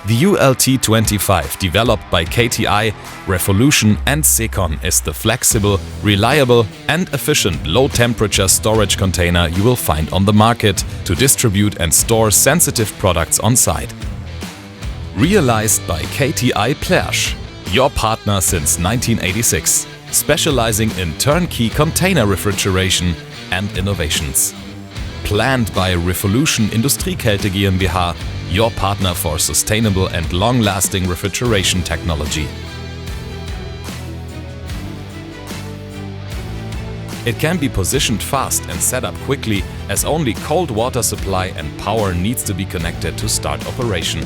The ULT25, developed by KTI, Revolution and Secon, is the flexible, reliable and efficient low-temperature storage container you will find on the market to distribute and store sensitive products on site. Realized by KTI Plersch, your partner since 1986, specializing in turnkey container refrigeration and innovations. Planned by Revolution Industriekälte GmbH, your partner for sustainable and long-lasting refrigeration technology. It can be positioned fast and set up quickly, as only cold water supply and power needs to be connected to start operation.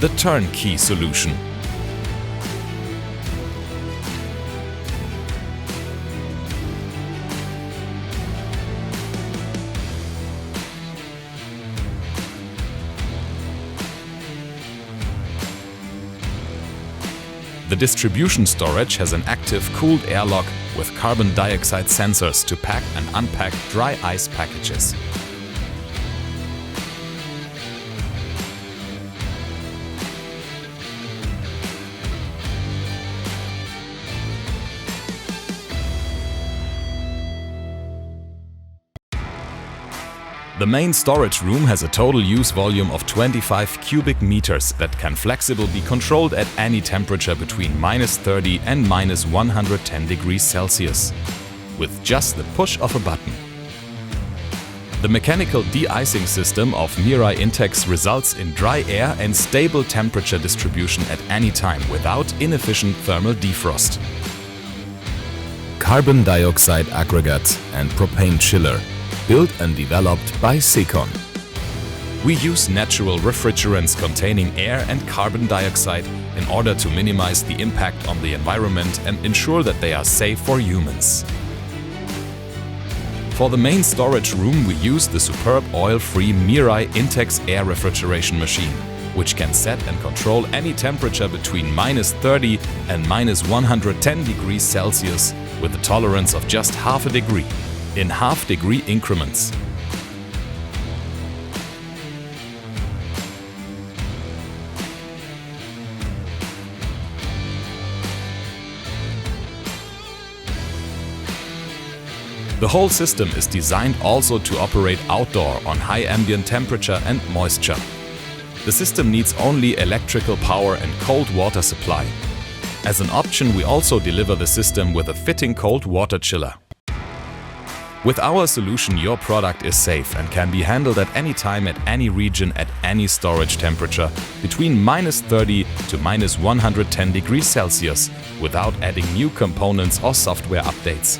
The turnkey solution. The distribution storage has an active cooled airlock with carbon dioxide sensors to pack and unpack dry ice packages. The main storage room has a total use volume of 25 cubic meters that can flexibly be controlled at any temperature between -30 and -110 degrees Celsius, with just the push of a button. The mechanical de-icing system of Mirai Intex results in dry air and stable temperature distribution at any time without inefficient thermal defrost. Carbon dioxide aggregate and propane chiller, built and developed by Secon. We use natural refrigerants containing air and carbon dioxide in order to minimize the impact on the environment and ensure that they are safe for humans. For the main storage room, we use the superb oil-free Mirai Intex air refrigeration machine, which can set and control any temperature between -30 and -110 degrees Celsius with a tolerance of just half a degree, in half-degree increments. The whole system is designed also to operate outdoor on high ambient temperature and moisture. The system needs only electrical power and cold water supply. As an option, we also deliver the system with a fitting cold water chiller. With our solution, your product is safe and can be handled at any time, at any region, at any storage temperature between -30 to -110 degrees Celsius without adding new components or software updates.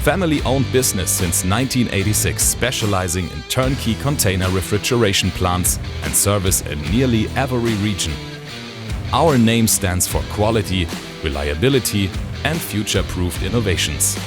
Family-owned business since 1986, specializing in turnkey container refrigeration plants and service in nearly every region. Our name stands for quality, reliability and future-proofed innovations.